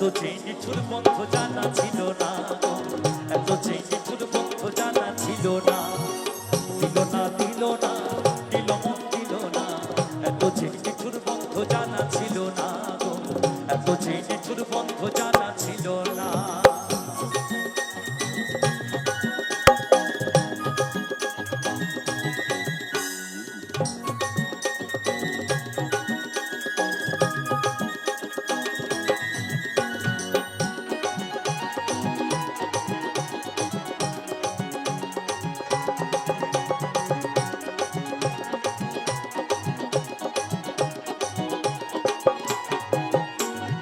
এত যে নিঠুর বন্ধু জানা ছিল না গো, এত যে নিঠুর বন্ধু জানা ছিল না। দিল না দিল না দিল মন দিল না, এত যে নিঠুর বন্ধু জানা ছিল না গো, এত যে নিঠুর বন্ধু জানা ছিল না।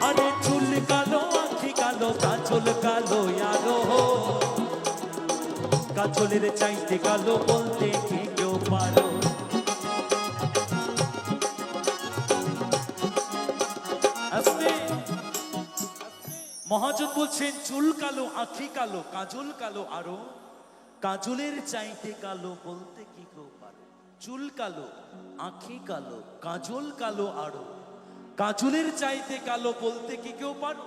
আরে চুল কালো আঁখি কালো কাজল কালো আরো, কাজলের চাইতে কালো বলতে কি কেউ পারো? মহাজন বলছেন চুল কালো আঁখি কালো কাজল কালো আরো, কাজলের চাইতে কালো বলতে কি কেউ পারো? চুল কালো আঁখি কালো কাজল কালো আরো, কাজলের চাইতে কালো বলতে কি কেউ পারো?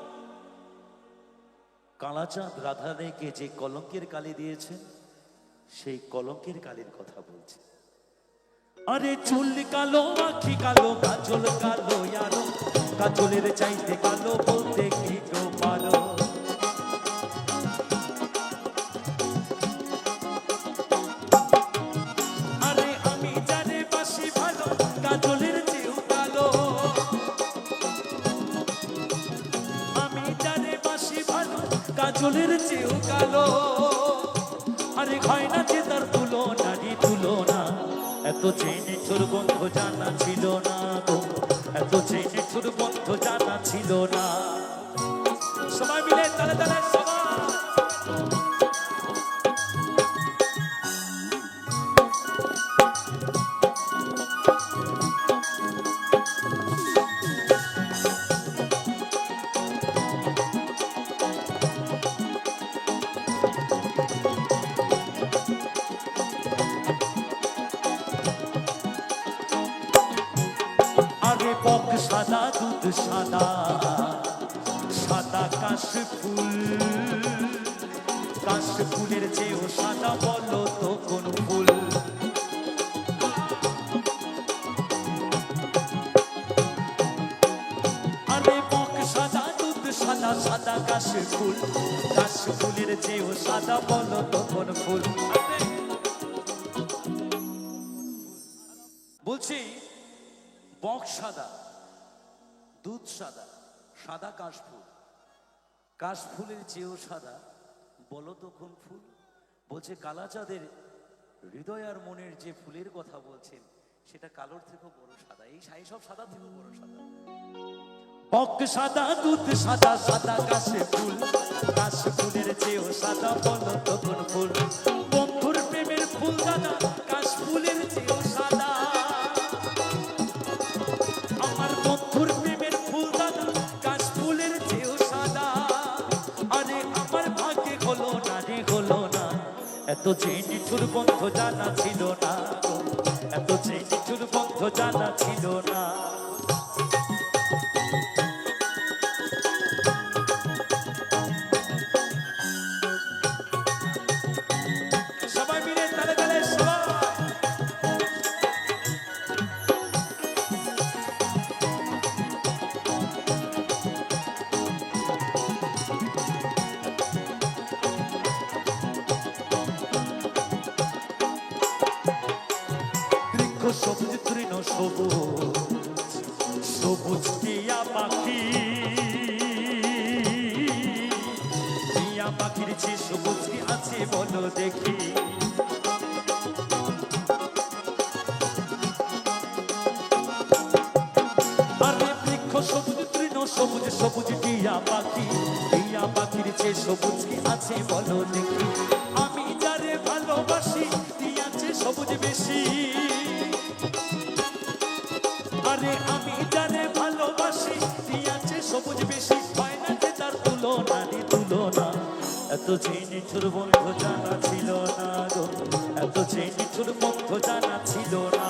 কালাচাঁদ রাধারানীকে যে কলঙ্কের কালি দিয়েছেন, সেই কলঙ্কের কালির কথা বলছে। আরে চুল কালো আঁখি কালো কাজল কালো আরো, কাজলের চাইতে কালো বলতে কি কেউ পারো? আরে আমি জানে বাসি ভালো কাজলের চেয়েও কালো, আমি জানে বাসি ভালো কাজলের চেয়েও কালো। আরে হয় না যে তার তুলনা নি তুলনা, এত যে নিঠুর বন্ধু জানা ছিল না গো, এত যে নিঠুর বন্ধু জানা ছিল না। সবাই মিলে তালে তালে সবাই। আরে বক সাদা দুধ সাদা, সাদা কাশ ফুল, কাশ ফুলের চেয়েও সাদা বলো তো কোন ফুল? আরে বক সাদা দুধ সাদা, সাদা কাশ ফুল, কাশ ফুলের চেয়েও সাদা বলো তো কোন ফুল? বলছি বক সাদা, দুধ সাদা, সাদা কাশফুল, কাশফুলের চেয়েও সাদা বলো তো কোন ফুল? বলছে কালাচাঁদের হৃদয় আর মনের যে ফুলের কথা বলছেন, সেটা কালোর থেকেও বড় সাদা। এই সব সাদা থেকেও বড় সাদা। বক সাদা দুধ সাদা, সাদা কাশফুল, কাশফুলের চেয়েও সাদা বলো তো কোন ফুল? বন্ধুর প্রেমের ফুল দাদা কাশফুলের চেয়েও সাদা, আমার বন্ধুর প্রেমের ফুল দাদা কাশফুলের চেয়েও সাদা। আরে আমার ভাগ্যে হলো না রে হলো না, এত যে নিঠুর বন্ধু জানা ছিল না গো, এত যে নিঠুর বন্ধু জানা ছিল না। সবাই মিলে তালে তালে সবাই। সবুজ তৃণ সবুজ, সবুজ টিয়া পাখি, টিয়া পাখির যে সবুজ কি আছে বলো দেখি? আরে বৃক্ষ সবুজ তৃণ সবুজ, সবুজ টিয়া পাখি, টিয়া পাখির যে সবুজ কি আছে বলো দেখি? আমি যারে ভালোবাসি টিয়াছে সবুজ বেশি, আরে আমি জানে ভালোবাসি দিয়াছে সবুজ বেশি, হয় না যে তার তুলনা নি তুলনা। এত যে নিঠুর বন্ধু জানা ছিল না গো, এত যে নিঠুর বন্ধু জানা ছিল না।